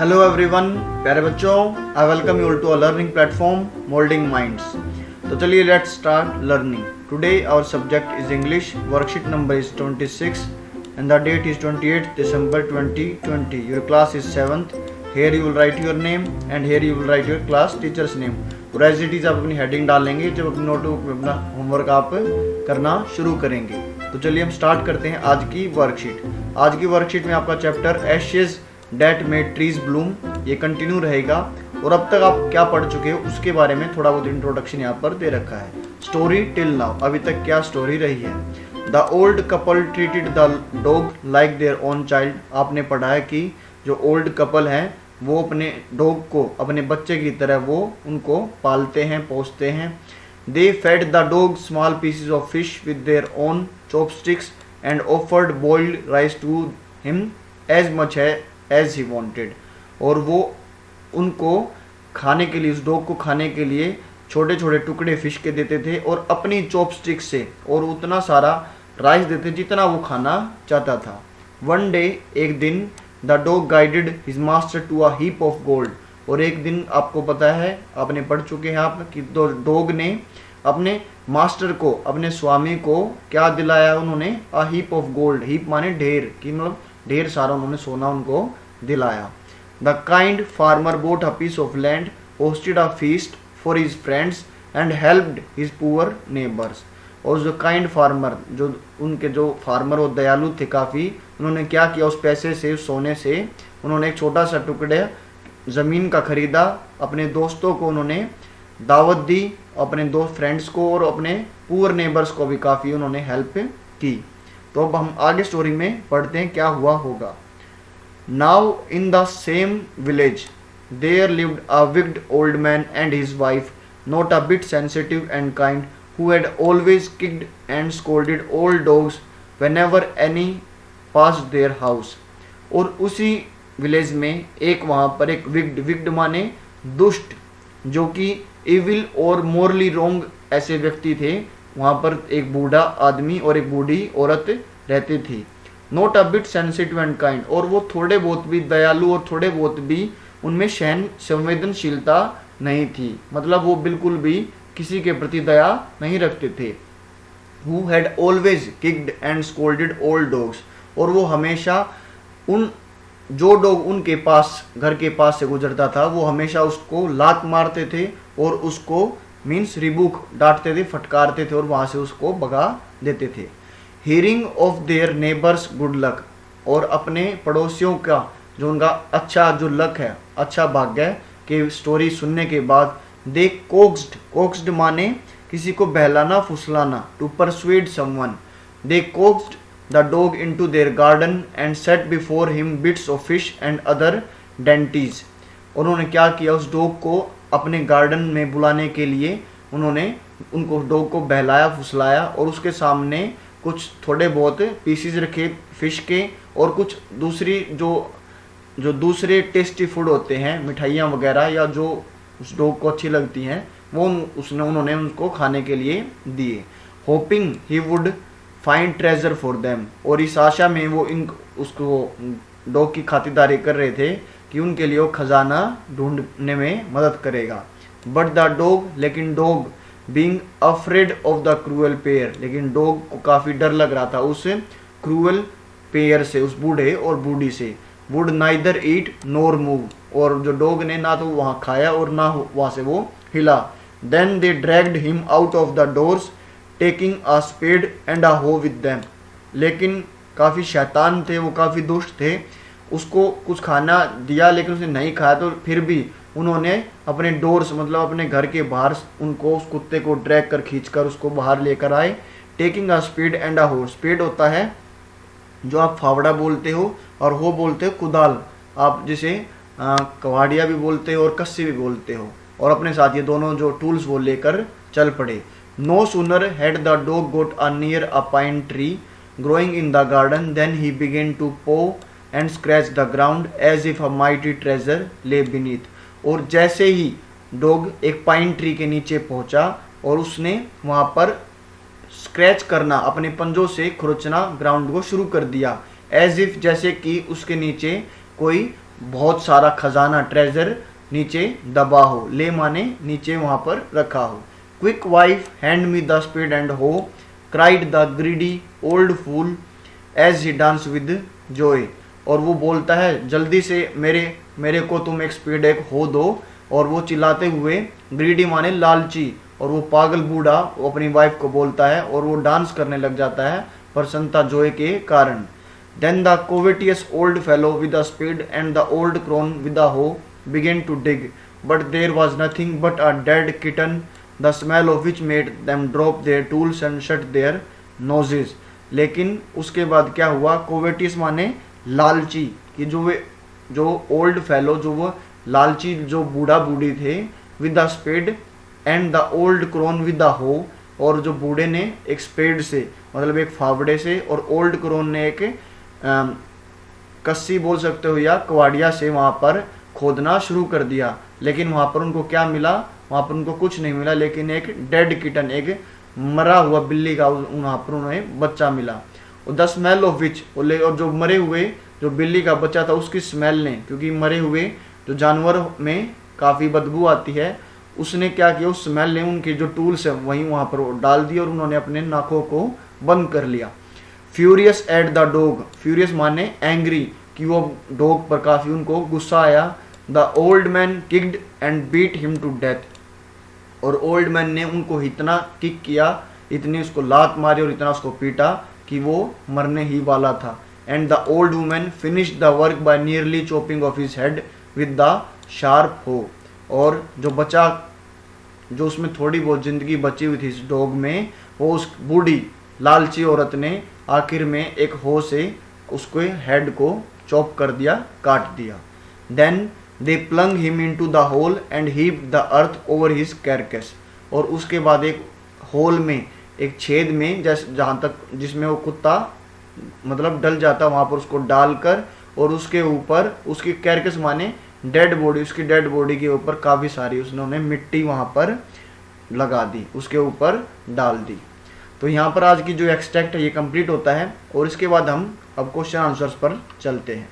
Hello everyone, प्यारे बच्चों, I welcome you to a learning platform Molding Minds. तो चलिए let's start learning. Today our subject is English. Worksheet number is 26 and the date is 28th December 2020. Your class is 7th. Here you will write your name and here you will write your class teacher's name. और as it is आप अपनी heading डालेंगे जब अपनी notebook में अपना homework आप करना शुरू करेंगे। तो चलिए हम स्टार्ट करते हैं आज की वर्कशीट। आज की वर्कशीट में आपका chapter ashes that made trees bloom ये कंटिन्यू रहेगा। और अब तक आप क्या पढ़ चुके हो उसके बारे में थोड़ा बहुत इंट्रोडक्शन यहाँ पर दे रखा है। स्टोरी टिल नाउ, अभी तक क्या स्टोरी रही है। The old couple treated the dog like their own child. आपने पढ़ा है कि जो ओल्ड कपल हैं वो अपने डॉग को अपने बच्चे की तरह वो उनको पालते हैं, पोसते हैं। They fed the dog small pieces of fish with their own chopsticks and offered boiled rice to him as much as he wanted. और वो उनको खाने के लिए, उस डॉग को खाने के लिए छोटे छोटे टुकड़े फिश के देते थे और अपनी चॉपस्टिक से और उतना सारा राइस देते जितना वो खाना चाहता था। वन डे, एक दिन, the dog guided his master to a heap of gold. और एक दिन आपको पता है, आपने पढ़ चुके हैं आप कि डॉग ने अपने मास्टर को, अपने स्वामी को क्या दिलाया उन्होंने? अ हीप ऑफ गोल्ड। हीप माने ढेर, कि मतलब ढेर सारा उन्होंने सोना उनको दिलाया। The kind farmer bought a piece of land, hosted a feast for his friends and helped his poor neighbours. और जो काइंड फार्मर, जो उनके जो फार्मर वो दयालु थे काफ़ी, उन्होंने क्या किया? उस पैसे से, उस सोने से उन्होंने एक छोटा सा टुकड़े ज़मीन का खरीदा। अपने दोस्तों को उन्होंने दावत दी, अपने दो फ्रेंड्स को और अपने पुअर नेबर्स को भी काफ़ी उन्होंने हेल्प की। तो अब हम आगे स्टोरी में पढ़ते हैं क्या हुआ होगा। Now in the same village there lived a wicked old man and his wife, not a bit sensitive and kind, who had always kicked and scolded all dogs whenever any passed their house। और उसी village में एक वहाँ पर एक wicked माने दुष्ट, जो कि इविल और मोरली रोंग ऐसे व्यक्ति थे। वहाँ पर एक बूढ़ा आदमी और एक बूढ़ी औरत रहती थी। Not a bit sensitive and kind, और वो थोड़े बहुत भी दयालु और थोड़े बहुत भी उनमें संवेदनशीलता नहीं थी, मतलब वो बिल्कुल भी किसी के प्रति दया नहीं रखते थे। Who had always kicked and scolded all dogs, और वो हमेशा उन जो डॉग उनके पास, घर के पास से गुजरता था, वो हमेशा उसको लात मारते थे और उसको मीन्स रिबूक डांटते थे, फटकारते थे और वहाँ से उसको भगा देते थे। Hearing of their neighbors good luck, और अपने पड़ोसियों का जो उनका अच्छा जो लक है, अच्छा भाग्य के स्टोरी सुनने के बाद दे कोक्स्ड माने किसी को बहलाना, फुसलाना, to persuade someone. They coaxed the dog into their garden and set before him bits of fish and other dainties. उन्होंने क्या किया? उस डॉग को अपने गार्डन में बुलाने के लिए उन्होंने उनको डॉग को बहलाया, फुसलाया और उसके सामने कुछ थोड़े बहुत पीसीज रखे फिश के और कुछ दूसरी जो दूसरे टेस्टी फूड होते हैं, मिठाइयाँ वगैरह, या जो उस डॉग को अच्छी लगती हैं, वो उन्होंने उनको खाने के लिए दिए। Hopping he would find treasure for them, और इस आशा में वो उसको डॉग की खातिरदारी कर रहे थे कि उनके लिए वो खजाना ढूंढने में मदद करेगा। बट द डॉग, लेकिन dog being afraid of the cruel pair, लेकिन डॉग को काफ़ी डर लग रहा था उस क्रूअल पेयर से, उस बूढ़े और बूढ़ी से। Would neither eat NOR move, और जो डॉग ने ना तो वहाँ खाया और ना वहाँ से वो हिला। Then they dragged him out of the doors taking a spade and a hoe with them. लेकिन काफ़ी शैतान थे वो, काफ़ी दुष्ट थे। उसको कुछ खाना दिया लेकिन उसने नहीं खाया, तो फिर भी उन्होंने अपने डोर्स, मतलब अपने घर के बाहर उनको, उस कुत्ते को ड्रैग कर खींच कर उसको बाहर लेकर आए। Taking a spade and a hoe, spade होता है जो आप फावड़ा बोलते हो और हो बोलते हो कुदाल, आप जिसे कवाड़िया भी बोलते हो और कस्सी भी बोलते हो, और अपने साथ ये दोनों जो टूल्स वो लेकर चल पड़े। No sooner had the dog got a near a pine tree growing in the garden then he began to paw and scratch the ground as if a mighty treasure lay beneath. और जैसे ही dog एक pine tree के नीचे पहुंचा और उसने वहाँ पर स्क्रैच करना, अपने पंजों से खुरचना ग्राउंड को शुरू कर दिया, एज इफ जैसे कि उसके नीचे कोई बहुत सारा खजाना, ट्रेजर नीचे दबा हो, ले माने नीचे वहां पर रखा हो। Quick wife hand me the spade and hoe, cried the greedy old fool as he dance with joy. और वो बोलता है जल्दी से मेरे को तुम एक स्पेड एक हो दो, और वो चिल्लाते हुए, ग्रीडी माने लालची, और वो पागल बूढ़ा वो अपनी वाइफ को बोलता है और वो डांस करने लग जाता है प्रसन्नता जॉय के कारण। Then the covetous old fellow with a spade and the old crone with a hoe began to dig, but there was nothing but a dead kitten, the smell of which made them drop their tools and shut their noses। लेकिन उसके बाद क्या हुआ, कोवेटियस माने लालची, कि जो old fellow, जो वो लालची जो बूढ़ा बूढ़ी थे, with the spade and the old crone with the hoe, और जो बूढ़े ने एक स्पेड से मतलब एक फावड़े से, और ओल्ड क्रोन ने एक कस्सी बोल सकते हो या कवाड़िया से वहां पर खोदना शुरू कर दिया। लेकिन वहां पर उनको क्या मिला, वहां पर उनको कुछ नहीं मिला, लेकिन एक डेड किटन, एक मरा हुआ बिल्ली का वहां पर उन्हें बच्चा मिला। द स्मेल ऑफ विच, और जो मरे हुए जो बिल्ली का बच्चा था उसकी स्मेल ने, क्योंकि मरे हुए जो जानवर में काफ़ी बदबू आती है, उसने क्या किया, उस स्मेल ने उनके जो टूल्स है वहीं वहाँ पर डाल दिए और उन्होंने अपने नाकों को बंद कर लिया। Furious at the dog, furious माने एंग्री, कि वो डॉग पर काफ़ी उनको गुस्सा आया। The old man kicked and beat him to death, और ओल्ड मैन ने उनको इतना किक किया, इतनी उसको लात मारी और इतना उसको पीटा कि वो मरने ही वाला था। And the old women finish the work by nearly chopping of his head with the sharp हो, और जो बचा, जो उसमें थोड़ी बहुत जिंदगी बची हुई थी इस डॉग में, वो उस बूढ़ी लालची औरत ने आखिर में एक हो से उसके हेड को चॉप कर दिया, काट दिया। Then they plunge him into the hole and heap the earth over his carcass, और उसके बाद एक होल में, एक छेद में, जैसे जहाँ तक जिसमें वो कुत्ता मतलब डल जाता, वहाँ पर उसको डालकर, और उसके ऊपर उसकी कैरकेस माने डेड बॉडी, उसकी डेड बॉडी के ऊपर काफ़ी सारी उसने मिट्टी वहाँ पर लगा दी, उसके ऊपर डाल दी। तो यहाँ पर आज की जो एक्सट्रैक्ट है ये कंप्लीट होता है, और इसके बाद हम अब क्वेश्चन आंसर्स पर चलते हैं।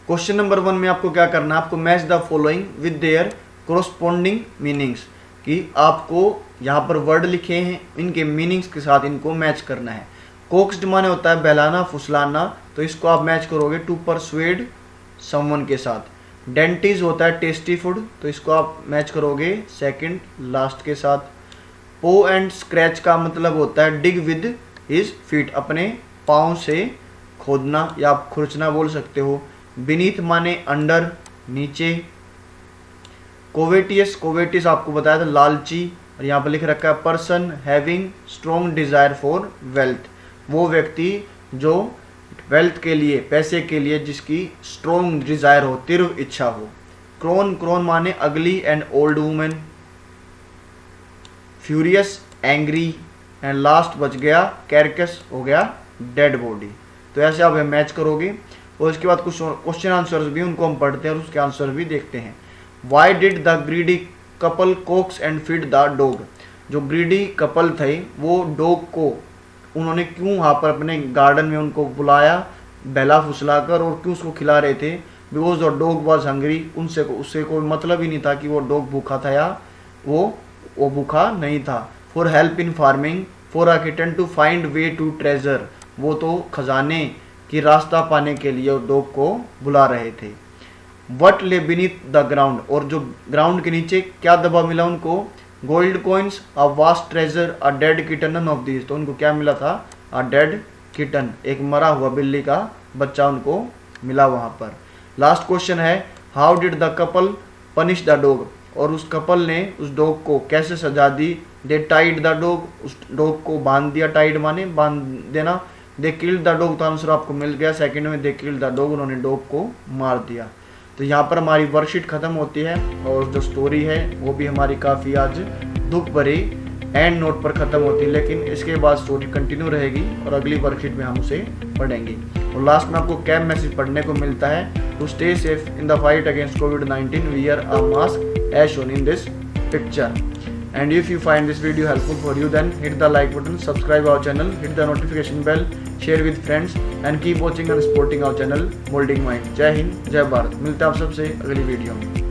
क्वेश्चन नंबर 1 में आपको क्या करना है, आपको match the following with their corresponding meanings, कि आपको यहाँ पर वर्ड लिखे हैं, इनके मीनिंग्स के साथ इनको मैच करना है। कोक्स्ड माने होता है बहलाना, फुसलाना, तो इसको आप मैच करोगे टू परसुएड समवन के साथ। डेंटिज होता है टेस्टी फूड, तो इसको आप मैच करोगे सेकंड लास्ट के साथ। पो एंड स्क्रैच का मतलब होता है डिग विद हिज फीट, अपने पाँव से खोदना या आप खुरचना बोल सकते हो। बीनीथ माने अंडर, नीचे। कोवेटियस, कोवेटियस आपको बताया था लालची, और यहाँ पर लिख रखा है person having strong desire for wealth, वो व्यक्ति जो वेल्थ के लिए, पैसे के लिए जिसकी स्ट्रॉन्ग डिजायर हो, तीव्र इच्छा हो। क्रोन, क्रोन माने अगली and old women. Furious angry, and last बच गया कैरकस, हो गया डेड बॉडी। तो ऐसे आप मैच करोगे, और इसके बाद कुछ क्वेश्चन आंसर्स भी उनको हम पढ़ते हैं और उसके आंसर भी देखते हैं। Why did the greedy couple Cokes and feed the dog, जो ग्रीडी कपल थे वो डॉग को उन्होंने क्यों वहाँ पर अपने गार्डन में उनको बुलाया बहला फुसला कर, और क्यों उसको खिला रहे थे, because the dog was hungry, उससे कोई मतलब ही नहीं था कि वो डॉग भूखा था या वो भूखा नहीं था। For help in farming, for a kitten to find way to treasure, वो तो खजाने की रास्ता पाने के लिए डॉग को बुला रहे थे। वट ले बीनीथ द ग्राउंड, और जो ग्राउंड के नीचे क्या दबा मिला उनको, gold coins, a vast treasure, a dead kitten, none of these, तो उनको क्या मिला था, अ डेड किटन, एक मरा हुआ बिल्ली का बच्चा उनको मिला वहां पर। लास्ट क्वेश्चन है how did the couple punish the dog, और उस कपल ने उस डॉग को कैसे सजा दी। दे टाइड द डॉग, उस डॉग को बांध दिया, टाइड माने बांध देना। दे किल्ड द डॉग, तो आंसर आपको मिल गया सेकंड में, दे किल्ड द डॉग, उन्होंने डॉग को मार दिया। तो यहाँ पर हमारी वर्कशीट खत्म होती है, और जो स्टोरी है वो भी हमारी काफ़ी आज दुख भरी एंड नोट पर ख़त्म होती है, लेकिन इसके बाद स्टोरी कंटिन्यू रहेगी और अगली वर्कशीट में हम उसे पढ़ेंगे। और लास्ट में आपको कैब मैसेज पढ़ने को मिलता है, to stay safe in the fight against कोविड-19 wear a mask as shown in this picture. And if you find this video helpful for you, then hit the like button, subscribe our channel, hit the notification bell, share with friends and keep watching and supporting our channel Molding Minds. जय हिंद, जय भारत। मिलते हैं आप सबसे अगली video में।